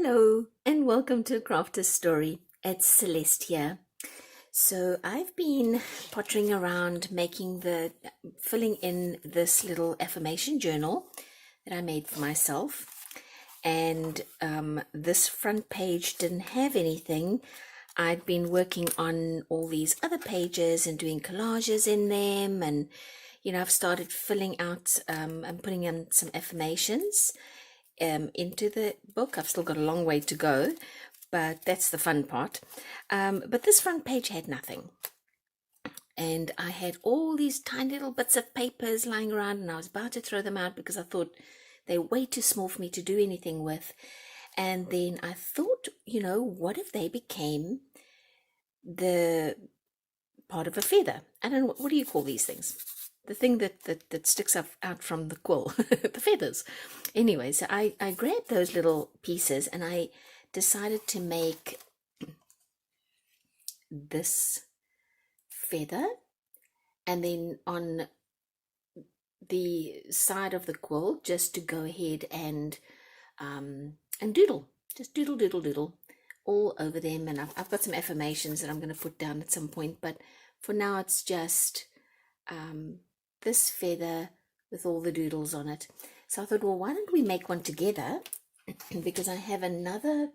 Hello and welcome to Crafter's Story. It's Celeste here. So I've been pottering around filling in this little affirmation journal that I made for myself. And this front page didn't have anything. I'd been working on all these other pages and doing collages in them. And, I've started filling out and putting in some affirmations into the book. I've still got a long way to go, but that's the fun part. But this front page had nothing. And I had all these tiny little bits of papers lying around, and I was about to throw them out because I thought they're way too small for me to do anything with. And then I thought, what if they became the part of a feather? I don't know, what do you call these things? The thing that sticks out from the quill, the feathers. Anyway, so I grabbed those little pieces and I decided to make this feather, and then on the side of the quill, just to go ahead and doodle, just doodle all over them. And I've got some affirmations that I'm going to put down at some point, but for now it's just this feather with all the doodles on it. So I thought, well, why don't we make one together? Because I have another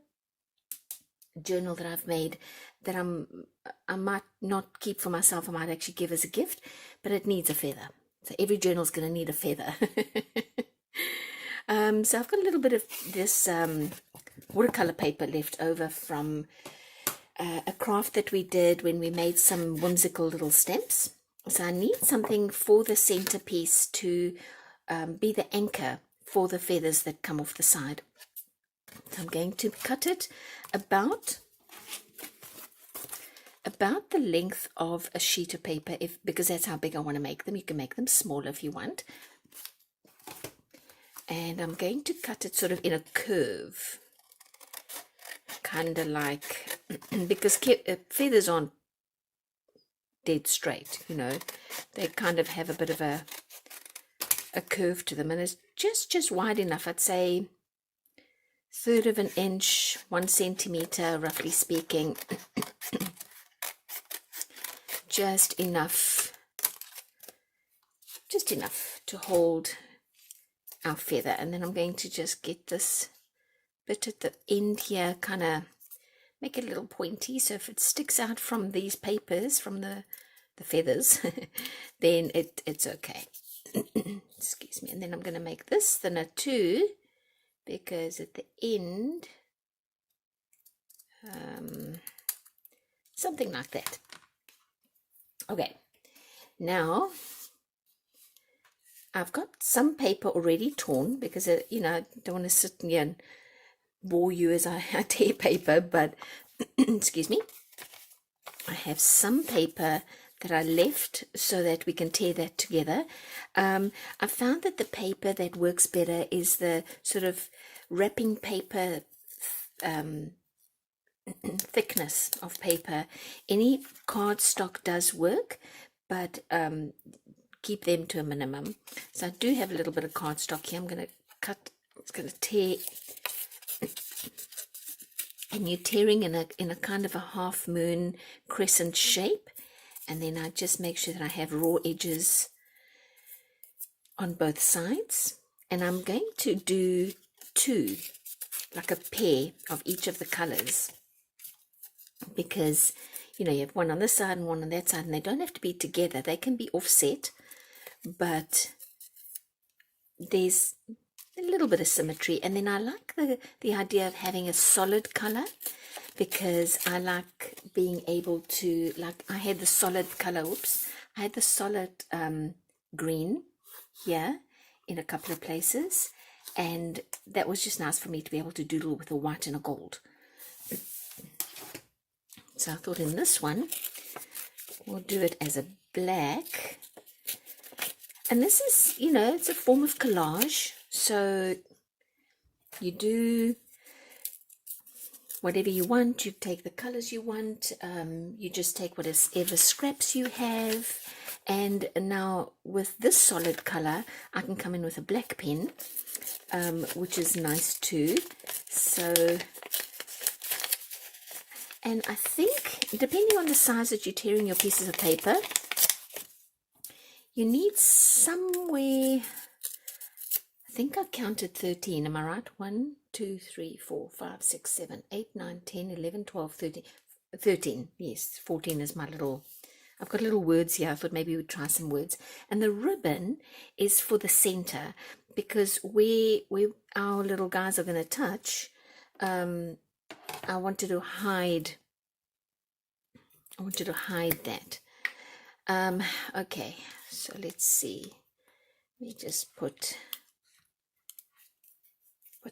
journal that I've made that I might not keep for myself. I might actually give as a gift, but it needs a feather. So every journal's going to need a feather. So I've got a little bit of this watercolor paper left over from a craft that we did when we made some whimsical little stamps. So I need something for the centerpiece to be the anchor for the feathers that come off the side. So I'm going to cut it about the length of a sheet of paper, because that's how big I want to make them. You can make them smaller if you want. And I'm going to cut it sort of in a curve, kind of like, because feathers aren't dead straight, they kind of have a bit of a curve to them, and it's just wide enough. I'd say 1/3 of an inch, 1 centimeter, roughly speaking. just enough to hold our feather. And then I'm going to just get this bit at the end here, kind of make it a little pointy, so if it sticks out from these papers, from the feathers, then it's okay. Excuse me. And then I'm going to make this thinner too, because at the end, something like that. Okay, now I've got some paper already torn, because I don't want to sit here and bore you as I tear paper, but excuse me, I have some paper that I left so that we can tear that together. I found that the paper that works better is the sort of wrapping paper thickness of paper. Any cardstock does work, but keep them to a minimum. So I do have a little bit of cardstock here. I'm going to cut, it's going to tear, and you're tearing in a kind of a half moon crescent shape. And then I just make sure that I have raw edges on both sides. And I'm going to do 2, like a pair of each of the colors, because you have one on this side and one on that side, and they don't have to be together. They can be offset, but there's a little bit of symmetry. And then I like the idea of having a solid color, because I like being able to, like, I had the solid color, I had the solid green here in a couple of places, and that was just nice for me to be able to doodle with a white and a gold. So I thought in this one, we'll do it as a black. And this is, it's a form of collage. So you do whatever you want. You take the colors you want. You just take whatever scraps you have. And now with this solid color, I can come in with a black pen, which is nice too. So And I think, depending on the size that you're tearing your pieces of paper, you need somewhere, I think I counted 13, am I right? 1, 2, 3, 4, 5, 6, 7, 8, 9, 10, 11, 12, 13. 13, yes, 14 is my little, I've got little words here. I thought maybe we'd try some words. And the ribbon is for the center, because where our little guys are going to touch, I wanted to hide that. Okay, so let's see. Let me just put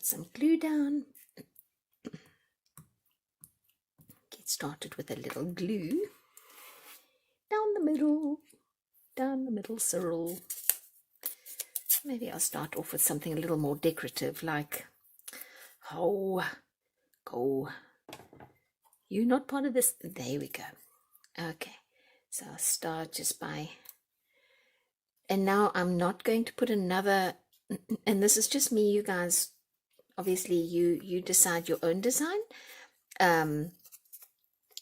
some glue down. Get started with a little glue. Down the middle, Cyril. Maybe I'll start off with something a little more decorative, like, oh, go. You're not part of this. There we go. Okay, so I'll start just by, and now I'm not going to put another, and this is just me, you guys, obviously you decide your own design, and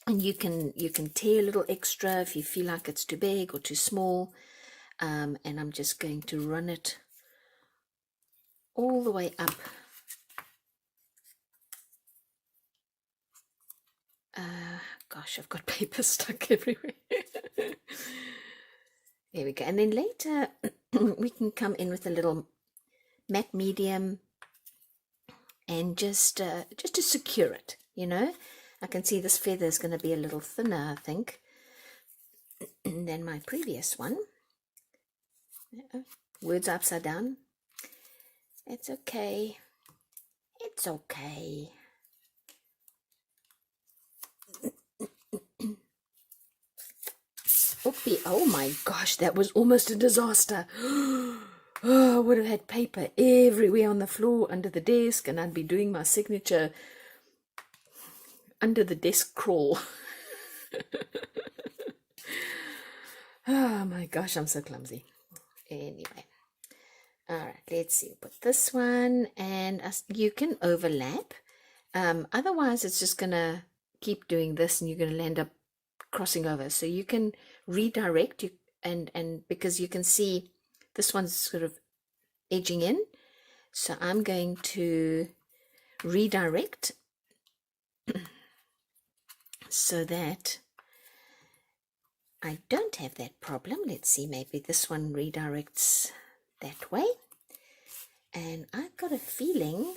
you can tear a little extra if you feel like it's too big or too small, and I'm just going to run it all the way up. Gosh, I've got paper stuck everywhere. There we go. And then later we can come in with a little matte medium and just to secure it, you know. I can see this feather is going to be a little thinner, I think, than my previous one. Words upside down. It's okay. It's okay. Oopie. Oh my gosh, that was almost a disaster. Oh, I would have had paper everywhere on the floor, under the desk, and I'd be doing my signature under the desk crawl. Oh my gosh, I'm so clumsy. Anyway, all right, let's see. Put this one, and you can overlap. Otherwise, it's just gonna keep doing this, and you're gonna end up crossing over. So you can redirect, and because you can see this one's sort of edging in, so I'm going to redirect so that I don't have that problem. Let's see, maybe this one redirects that way, and I've got a feeling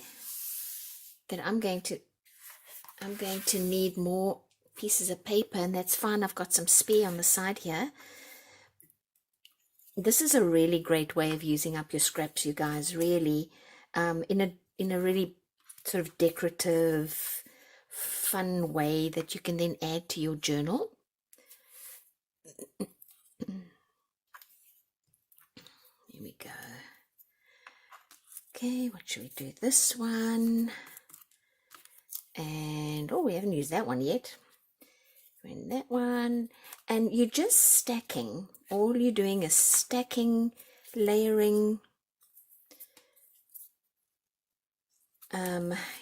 that I'm going to need more pieces of paper, and that's fine. I've got some spare on the side here. This is a really great way of using up your scraps, you guys, really, in a really sort of decorative, fun way that you can then add to your journal. Here we go. Okay, what should we do? This one. And, oh, we haven't used that one yet. And that one. And you're just stacking. All you're doing is stacking, layering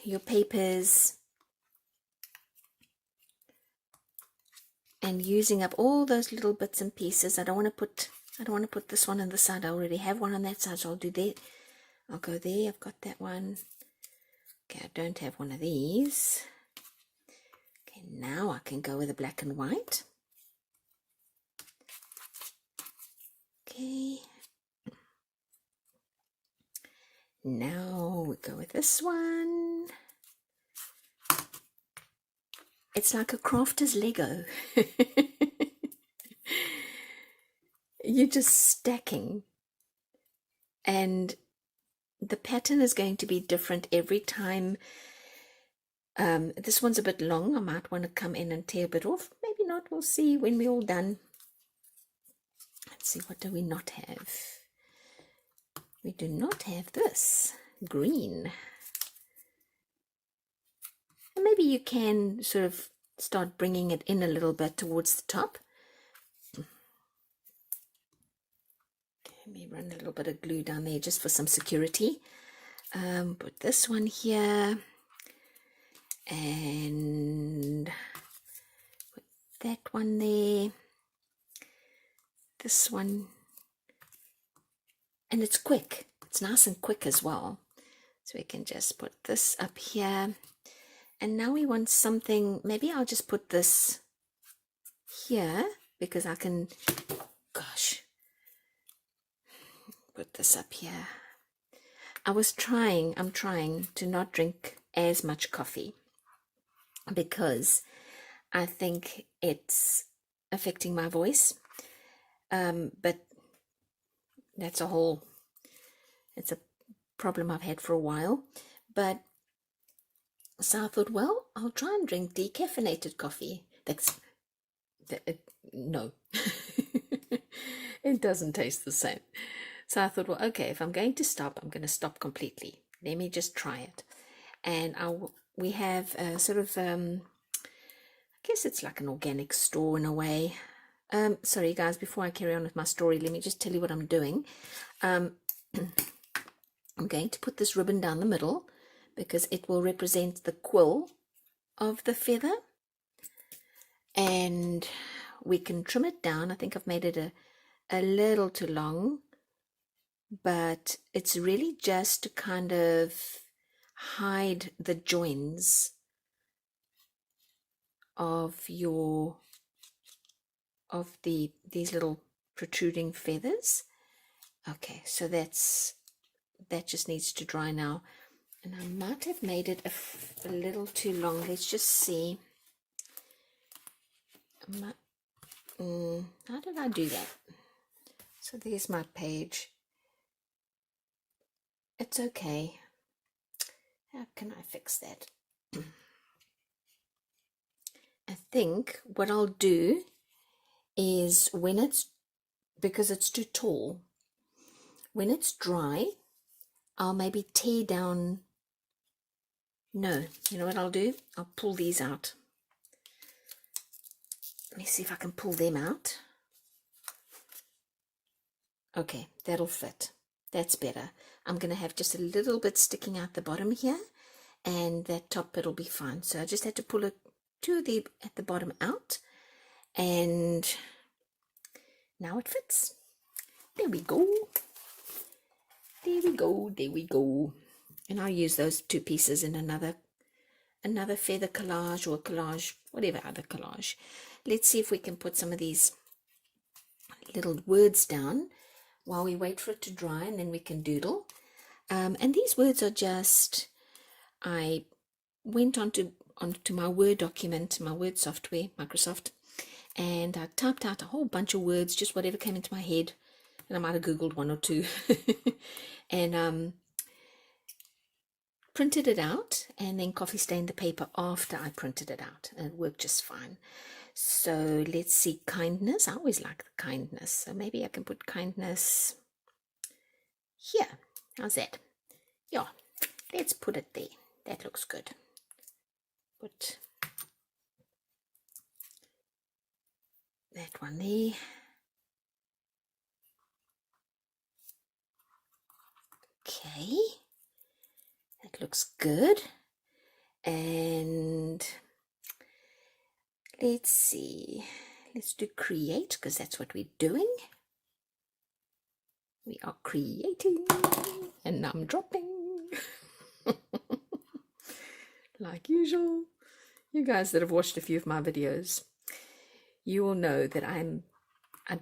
your papers, and using up all those little bits and pieces. I don't want to put this one on the side. I already have one on that side, so I'll do that. I'll go there. I've got that one. Okay, I don't have one of these. Okay, now I can go with the black and white. Okay. Now we go with this one. It's like a crafter's Lego. You're just stacking, and the pattern is going to be different every time. This one's a bit long. I might want to come in and tear a bit off. Maybe not. We'll see when we're all done. Let's see, what do we not have? We do not have this green. And maybe you can sort of start bringing it in a little bit towards the top. Let me run a little bit of glue down there just for some security. Put this one here, and that one there, this one, and it's quick. It's nice and quick as well. So we can just put this up here. And now we want something, maybe I'll just put this here because I can, gosh, put this up here. I'm trying to not drink as much coffee because I think it's affecting my voice. But it's a problem I've had for a while. But so I thought, well, I'll try and drink decaffeinated coffee. No, it doesn't taste the same. So I thought, well, okay, if I'm going to stop, I'm going to stop completely. Let me just try it. And we have a sort of, I guess it's like an organic store in a way. Sorry, guys, before I carry on with my story, let me just tell you what I'm doing. I'm going to put this ribbon down the middle because it will represent the quill of the feather. And we can trim it down. I think I've made it a little too long, but it's really just to kind of hide the joins of these little protruding feathers. Okay, so that just needs to dry now. And I might have made it a little too long. Let's just see. How did I do that? So there's my page. It's okay. How can I fix that? I think what I'll do is because it's too tall, when it's dry, I'll maybe tear down. No, you know what I'll do? I'll pull these out. Let me see if I can pull them out. Okay, that'll fit. That's better. I'm going to have just a little bit sticking out the bottom here, and that top bit will be fine. So I just had to pull two of the at the bottom out, and now it fits. There we go. There we go. There we go. And I'll use those two pieces in another feather collage or collage, whatever other collage. Let's see if we can put some of these little words down while we wait for it to dry, and then we can doodle. And these words are just, I went onto my Word document, my Word software, Microsoft, and I typed out a whole bunch of words, just whatever came into my head, and I might have Googled one or two, and printed it out, and then coffee stained the paper after I printed it out, and it worked just fine. So let's see, kindness. I always like the kindness, so maybe I can put kindness here. How's that? Yeah, let's put it there. That looks good. Put that one there. Okay, that looks good. And let's see, let's do create, because that's what we're doing. We are creating, and I'm dropping. Like usual. You guys that have watched a few of my videos, you will know that I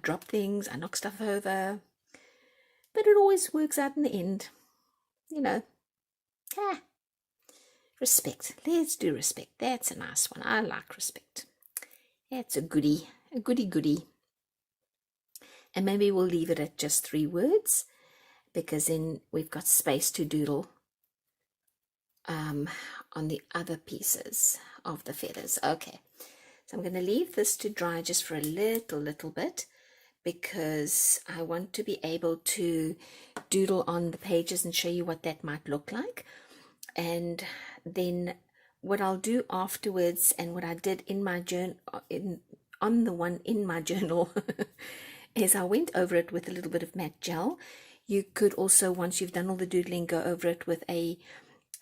drop things, I knock stuff over, but it always works out in the end. You know, respect. Let's do respect. That's a nice one. I like respect. That's a goodie, a goodie. And maybe we'll leave it at just 3 words, because then we've got space to doodle on the other pieces of the feathers. Okay, so I'm going to leave this to dry just for a little bit, because I want to be able to doodle on the pages and show you what that might look like. And then what I'll do afterwards, and what I did in my journal, on the one in my journal, is I went over it with a little bit of matte gel. You could also, once you've done all the doodling, go over it with a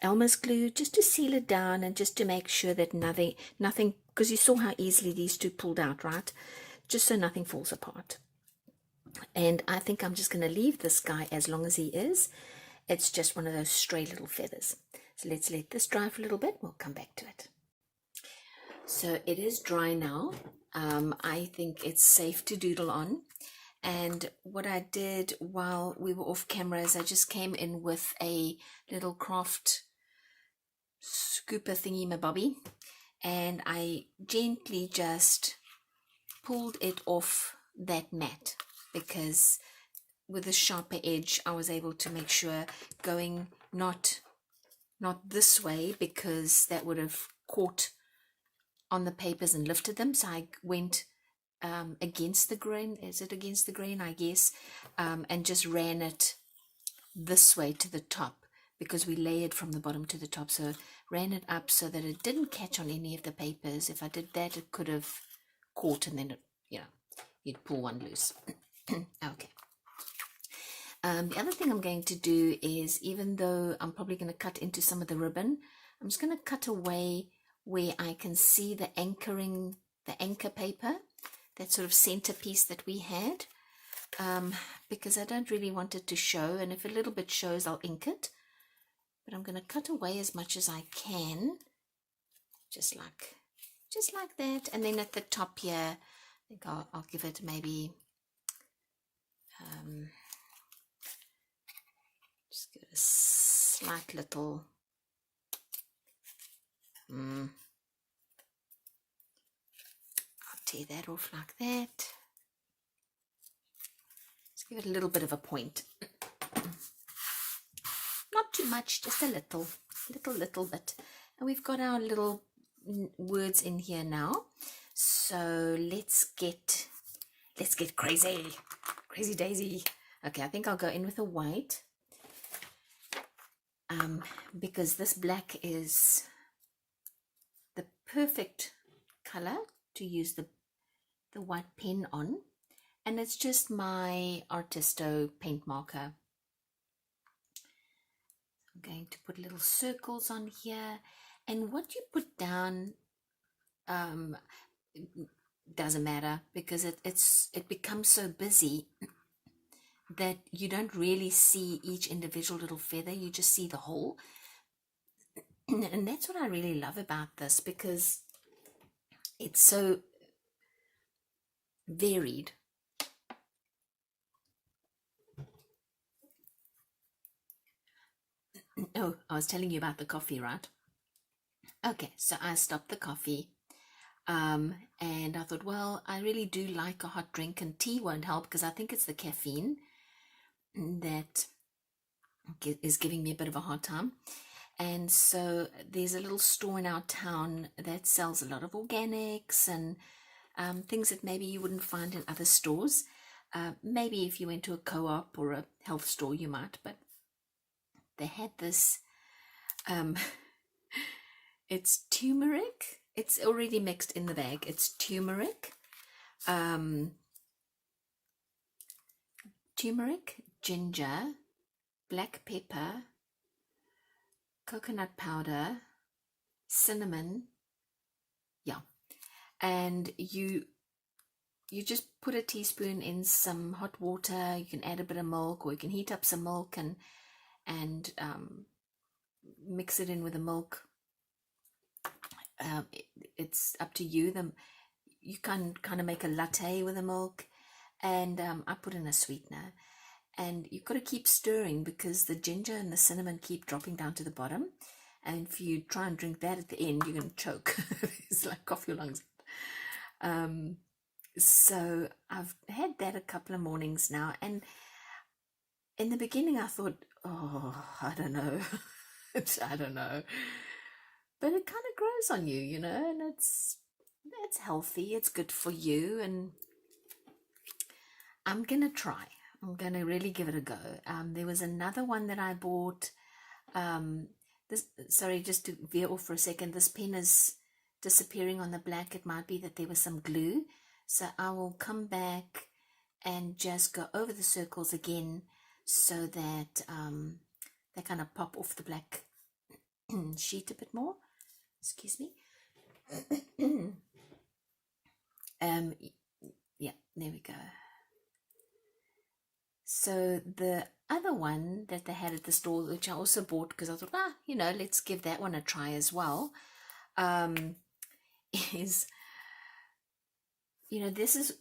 Elmer's glue, just to seal it down and just to make sure that nothing, because you saw how easily these two pulled out, right? Just so nothing falls apart. And I think I'm just going to leave this guy as long as he is. It's just one of those stray little feathers. So let's let this dry for a little bit. We'll come back to it. So it is dry now. I think it's safe to doodle on. And what I did while we were off camera is I just came in with a little craft scooper thingy mabobby, and I gently just pulled it off that mat, because with a sharper edge I was able to make sure going not this way, because that would have caught on the papers and lifted them. So I went against the grain, is it against the grain, I guess, and just ran it this way to the top, because we layered from the bottom to the top. So ran it up so that it didn't catch on any of the papers. If I did that, it could have caught, and then it, you'd pull one loose. Okay. The other thing I'm going to do is, even though I'm probably going to cut into some of the ribbon, I'm just going to cut away where I can see the anchor paper, that sort of centerpiece that we had, because I don't really want it to show, and if a little bit shows, I'll ink it. But I'm going to cut away as much as I can, just like that. And then at the top here, I think I'll give it maybe just give it a slight little I'll tear that off like that. Just give it a little bit of a point. Not too much, just a little bit. And we've got our little words in here now. So let's get crazy daisy. Okay, I think I'll go in with a white, because this black is the perfect color to use the white pen on, and it's just my Artisto paint marker. I'm going to put little circles on here, and what you put down doesn't matter, because it becomes so busy that you don't really see each individual little feather, you just see the whole. And that's what I really love about this, because it's so varied. Oh, I was telling you about the coffee, right? Okay, so I stopped the coffee, and I thought, well, I really do like a hot drink, and tea won't help, because I think it's the caffeine that is giving me a bit of a hard time. And so there's a little store in our town that sells a lot of organics and things that maybe you wouldn't find in other stores. Maybe if you went to a co-op or a health store, you might, but they had this, it's turmeric. It's already mixed in the bag. It's turmeric, ginger, black pepper, coconut powder, cinnamon, and you just put a teaspoon in some hot water. You can add a bit of milk, or you can heat up some milk and mix it in with the milk. It's up to you. You can kind of make a latte with the milk, and I put in a sweetener, and you've got to keep stirring, because the ginger and the cinnamon keep dropping down to the bottom, and if you try and drink that at the end, you're going to choke. It's like cough your lungs. So I've had that a couple of mornings now, and in the beginning I thought, oh, I don't know. I don't know, but it kind of grows on you, and it's healthy, it's good for you, and I'm gonna try. I'm gonna really give it a go. There was another one that I bought. Sorry, just to veer off for a second, this pen is disappearing on the black. It might be that there was some glue, so I will come back and just go over the circles again, so that they kind of pop off the black sheet a bit more. Excuse me. Yeah, there we go. So the other one that they had at the store, which I also bought because I thought, let's give that one a try as well, is, this is,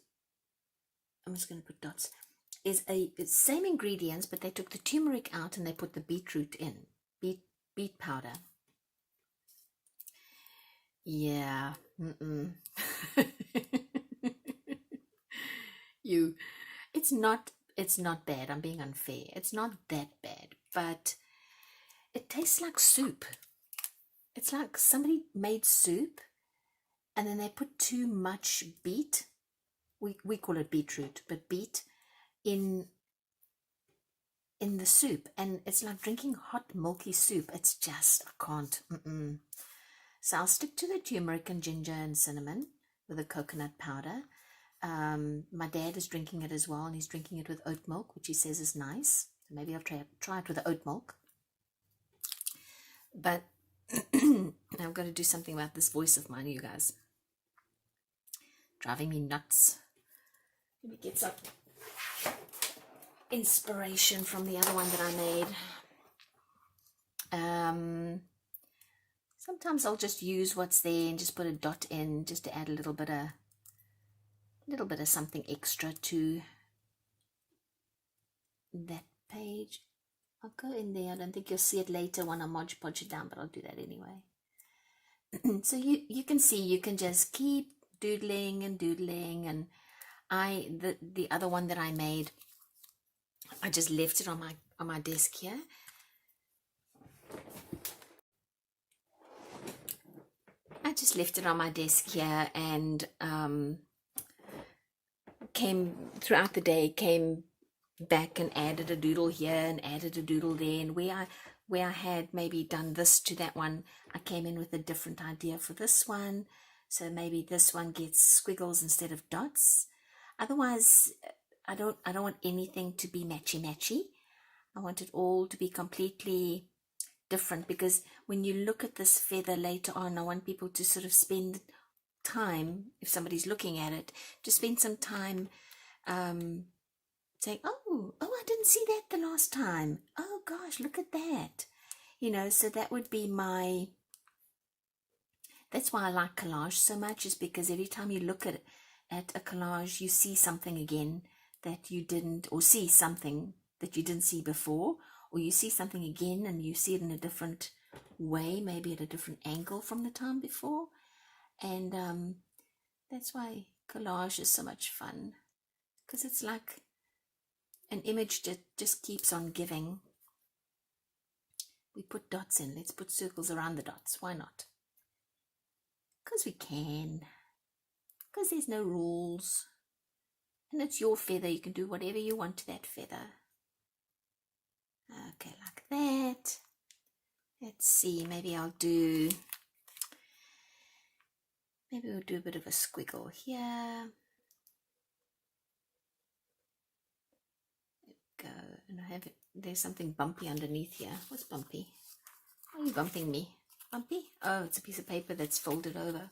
I'm just going to put dots, is it's same ingredients, but they took the turmeric out and they put the beetroot in, beet powder. Yeah. It's not bad. I'm being unfair. It's not that bad, but it tastes like soup. It's like somebody made soup and then they put too much beet. We call it beetroot, but beet in the soup, and it's like drinking hot milky soup. It's just, I can't. So I'll stick to the turmeric and ginger and cinnamon with the coconut powder. My dad is drinking it as well, and he's drinking it with oat milk, which he says is nice. So maybe I'll try it with the oat milk. But I've got to do something about this voice of mine, you guys. Driving me nuts. Let me get some inspiration from the other one that I made. Sometimes I'll just use what's there and just put a dot in just to add a little bit of something extra to that page. I'll go in there. I don't think you'll see it later when I Mod Podge it down, but I'll do that anyway. So you can see, you can just keep doodling, and the other one that I made, I just left it on my desk here. I just left it on my desk here, and came throughout the day, came back and added a doodle here and added a doodle there, and where I had maybe done this to that one, I came in with a different idea for this one. So maybe this one gets squiggles instead of dots. Otherwise, I don't want anything to be matchy. I want it all to be completely different, because when you look at this feather later on, I want people to sort of spend time, if somebody's looking at it, to spend some time saying, oh, I didn't see that the last time. Oh gosh, look at that. So that would be that's why I like collage so much, is because every time you look at a collage, you see something again that you didn't, or see something that you didn't see before, or you see something again and you see it in a different way, maybe at a different angle from the time before. And that's why collage is so much fun, because it's like an image that just keeps on giving. We put dots in. Let's put circles around the dots. Why not? Because we can. Because there's no rules. And it's your feather. You can do whatever you want to that feather. Okay, like that. Let's see. Maybe we'll do a bit of a squiggle here. Go. And there's something bumpy underneath here. What's bumpy? Why are you bumping me? Bumpy? Oh, it's a piece of paper that's folded over.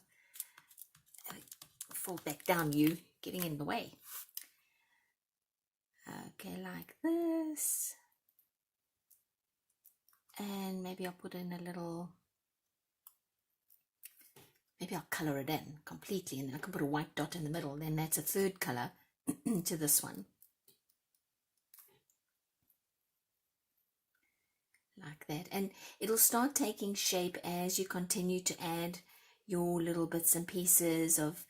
Fold back down, you. Getting in the way. Okay, like this. And maybe I'll put in a little... Maybe I'll colour it in completely, and then I can put a white dot in the middle. Then that's a third colour to this one. Like that. And it'll start taking shape as you continue to add your little bits and pieces of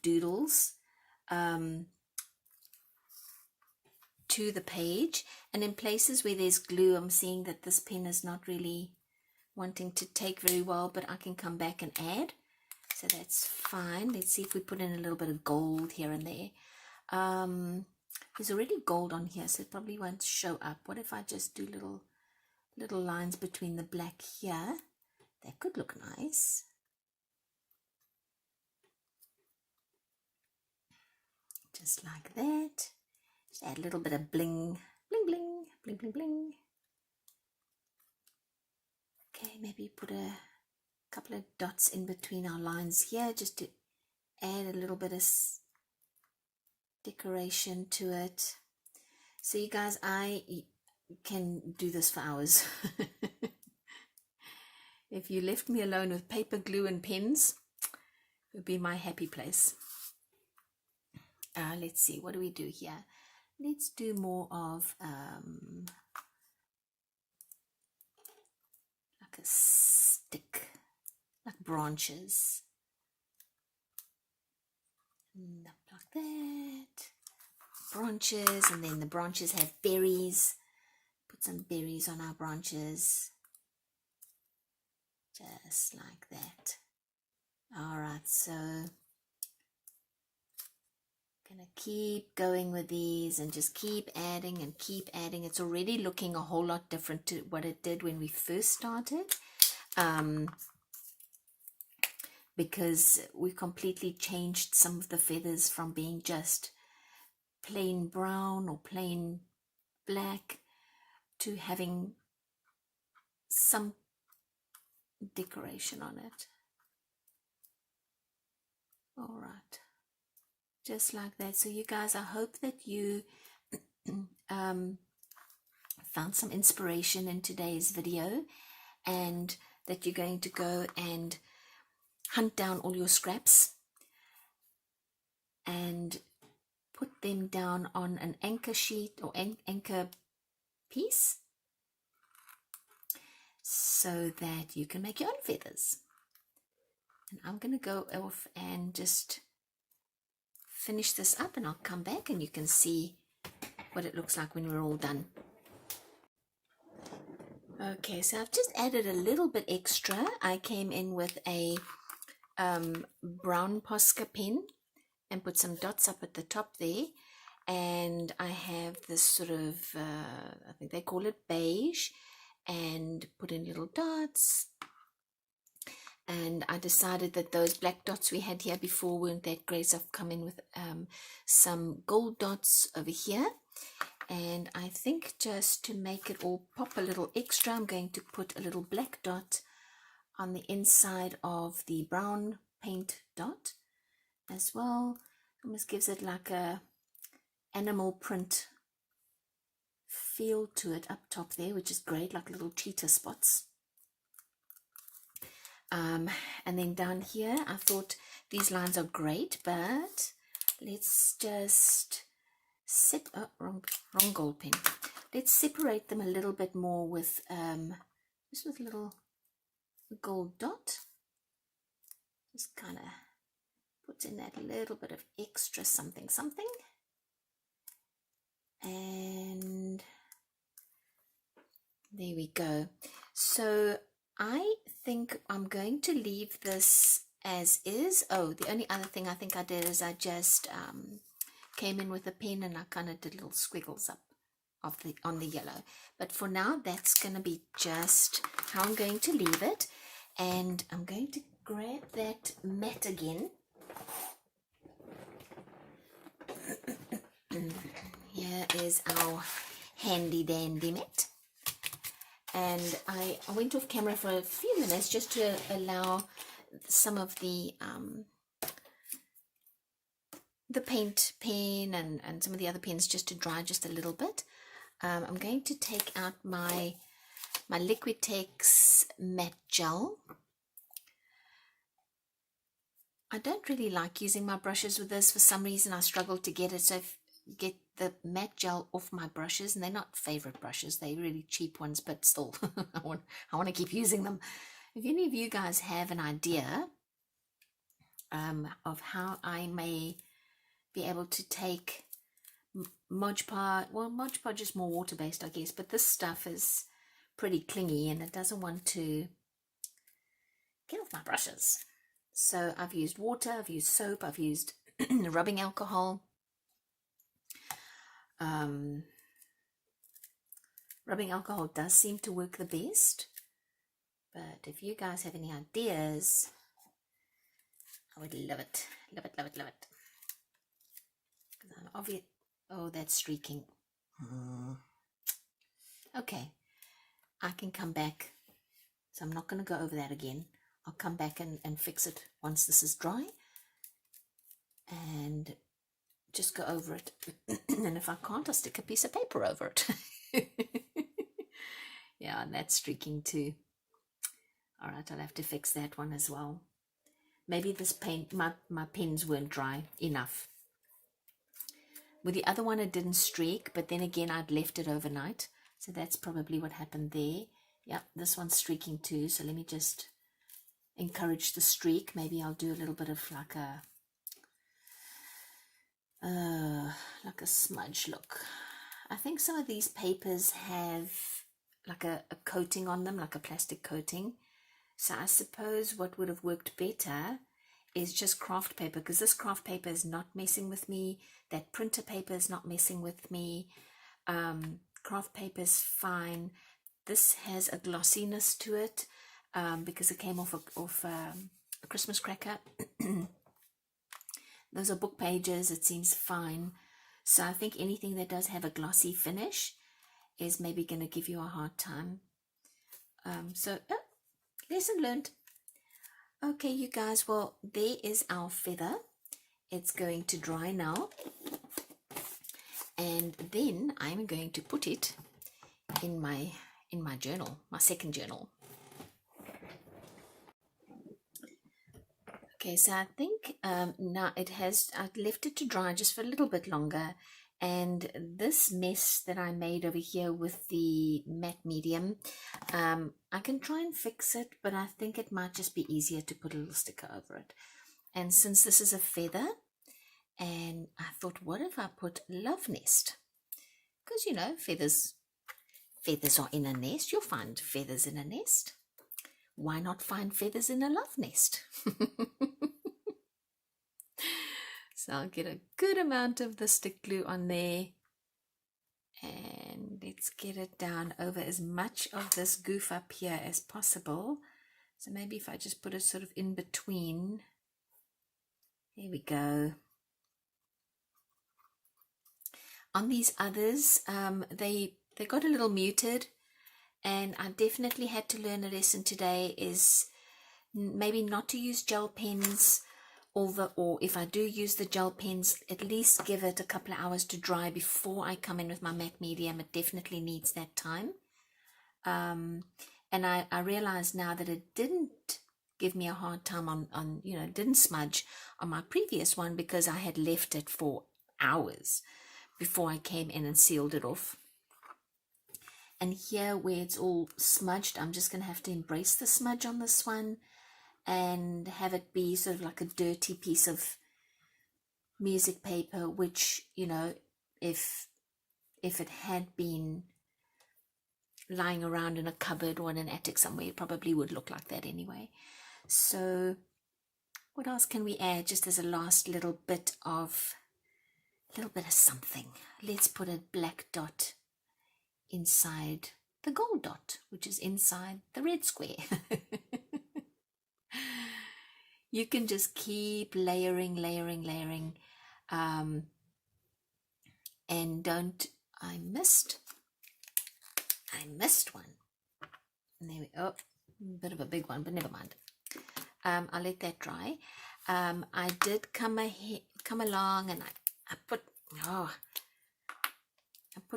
doodles to the page. And in places where there's glue, I'm seeing that this pen is not really wanting to take very well, but I can come back and add. So that's fine. Let's see if we put in a little bit of gold here and there. There's already gold on here, so it probably won't show up. What if I just do little lines between the black here? That could look nice. Just like that. Just add a little bit of bling, bling, bling, bling, bling, bling. Okay, maybe put a couple of dots in between our lines here just to add a little bit of decoration to it. So you guys, I can do this for hours. If you left me alone with paper, glue and pens, it would be my happy place. Let's see, what do we do here? Let's do more of like a stick, like branches. Like that. Branches, and then the branches have berries. Put some berries on our branches. Just like that. Alright, so gonna keep going with these and just keep adding and keep adding. It's already looking a whole lot different to what it did when we first started, because we completely changed some of the feathers from being just plain brown or plain black to having some decoration on it. All right, just like that. So you guys, I hope that you found some inspiration in today's video, and that you're going to go and hunt down all your scraps and put them down on an anchor sheet or anchor piece so that you can make your own feathers. And I'm going to go off and just finish this up, and I'll come back and you can see what it looks like when we're all done. Okay, so I've just added a little bit extra. I came in with a brown Posca pen and put some dots up at the top there, and I have this sort of I think they call it beige, and put in little dots. And I decided that those black dots we had here before weren't that great, so I've come in with some gold dots over here. And I think just to make it all pop a little extra, I'm going to put a little black dot on the inside of the brown paint dot as well. Almost gives it like a animal print feel to it up top there, which is great, like little cheetah spots. And then down here, I thought these lines are great, but let's just wrong gold pen. Let's separate them a little bit more with just with a little gold dot. Just kind of put in that little bit of extra something. And there we go. So I think I'm going to leave this as is. Oh, the only other thing I think I did is I just came in with a pen and I kind of did little squiggles up on the yellow. But for now, that's going to be just how I'm going to leave it. And I'm going to grab that mat again. Here is our handy dandy mat. And I went off camera for a few minutes just to allow some of the paint pen and some of the other pens just to dry just a little bit. I'm going to take out my Liquitex matte gel. I don't really like using my brushes with this. For some reason I struggle to get it, so get the matte gel off my brushes, and they're not favorite brushes, they're really cheap ones, but still I want to keep using them. If any of you guys have an idea of how I may be able to take Mod Podge, well, Mod Podge is more water based, I guess, but this stuff is pretty clingy and it doesn't want to get off my brushes. So I've used water, I've used soap, I've used rubbing alcohol. Rubbing alcohol does seem to work the best, but if you guys have any ideas, I would love it. Love it. Because I'm obvious. Oh, that's streaking. Okay, I can come back So I'm not going to go over that again. I'll come back and fix it once this is dry and just go over it. And if I can't, I'll stick a piece of paper over it. Yeah, and that's streaking too. All right, I'll have to fix that one as well. Maybe this paint, my pens weren't dry enough. With the other one, it didn't streak, but then again, I'd left it overnight. So that's probably what happened there. Yeah, this one's streaking too. So let me just encourage the streak. Maybe I'll do a little bit of like a smudge look. I think some of these papers have like a coating on them, like a plastic coating. So I suppose what would have worked better is just craft paper, because this craft paper is not messing with me. That printer paper is not messing with me. Craft paper is fine. This has a glossiness to it because it came off a Christmas cracker. Those are book pages. It seems fine. So I think anything that does have a glossy finish is maybe going to give you a hard time. Lesson learned. Okay, you guys, well, there is our feather. It's going to dry now. And then I'm going to put it in my journal, my second journal. Okay, so I think now I've left it to dry just for a little bit longer. And this mess that I made over here with the matte medium, I can try and fix it, but I think it might just be easier to put a little sticker over it. And since this is a feather, and I thought, what if I put love nest? Because, you know, feathers are in a nest. You'll find feathers in a nest. Why not find feathers in a love nest? So I'll get a good amount of the stick glue on there. And let's get it down over as much of this goof up here as possible. So maybe if I just put it sort of in between. There we go. On these others, they got a little muted. And I definitely had to learn a lesson today is maybe not to use gel pens, or if I do use the gel pens, at least give it a couple of hours to dry before I come in with my matte medium. It definitely needs that time. And I realize now that it didn't give me a hard time on it didn't smudge on my previous one because I had left it for hours before I came in and sealed it off. And here where it's all smudged, I'm just going to have to embrace the smudge on this one and have it be sort of like a dirty piece of music paper, which, you know, if it had been lying around in a cupboard or in an attic somewhere, it probably would look like that anyway. So what else can we add just as a last little bit of something? Let's put a black dot inside the gold dot, which is inside the red square. You can just keep layering, and don't, I missed one. And there we go. Bit of a big one, but never mind. I'll let that dry. I did come along and I put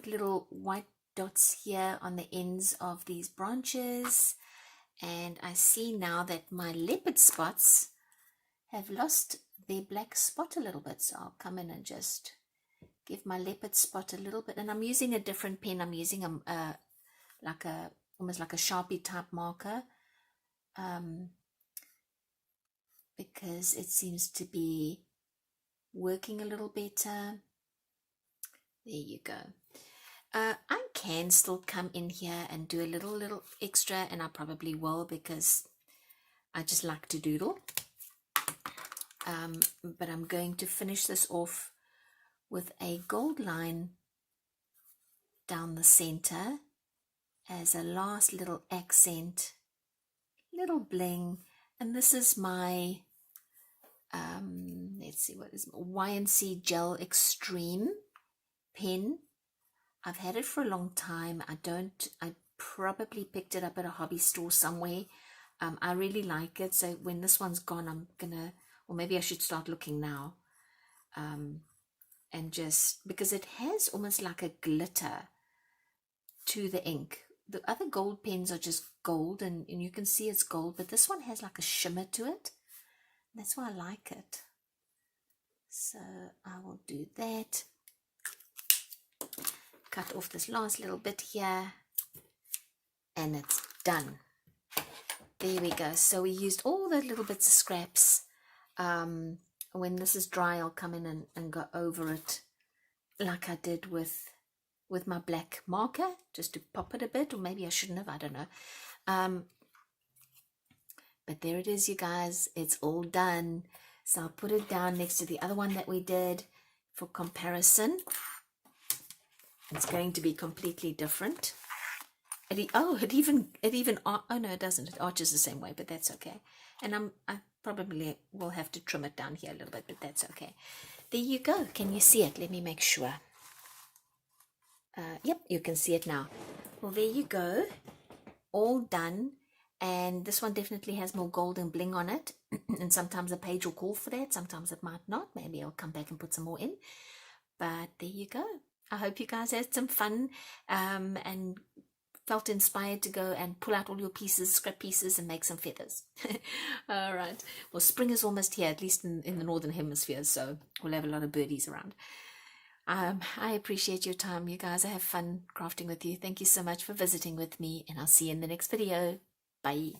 little white dots here on the ends of these branches, and I see now that my leopard spots have lost their black spot a little bit, so I'll come in and just give my leopard spot a little bit. And I'm using a different pen. I'm using almost like a Sharpie type marker, because it seems to be working a little better. There you go. I can still come in here and do a little extra, and I probably will because I just like to doodle. But I'm going to finish this off with a gold line down the center as a last little accent, little bling. And this is my let's see, what is Y&C Gel Extreme pen. I've had it for a long time. I probably picked it up at a hobby store somewhere. I really like it, so when this one's gone, I'm gonna, or maybe I should start looking now, and just, because it has almost like a glitter to the ink. The other gold pens are just gold, and you can see it's gold, but this one has like a shimmer to it. That's why I like it. So I will do that. Cut off this last little bit here, and it's done. There we go. So we used all the little bits of scraps. When this is dry, I'll come in and go over it like I did with my black marker, just to pop it a bit, or maybe I shouldn't have, I don't know. But there it is, you guys. It's all done. So I'll put it down next to the other one that we did for comparison. It's going to be completely different. Oh no, it doesn't. It arches the same way, but that's okay. And I probably will have to trim it down here a little bit, but that's okay. There you go. Can you see it? Let me make sure. Yep, you can see it now. Well, there you go. All done. And this one definitely has more gold and bling on it. And sometimes a page will call for that. Sometimes it might not. Maybe I'll come back and put some more in. But there you go. I hope you guys had some fun and felt inspired to go and pull out all your pieces, scrap pieces, and make some feathers. All right. Well, spring is almost here, at least in the northern hemisphere. So we'll have a lot of birdies around. I appreciate your time, you guys. I have fun crafting with you. Thank you so much for visiting with me, and I'll see you in the next video. Bye.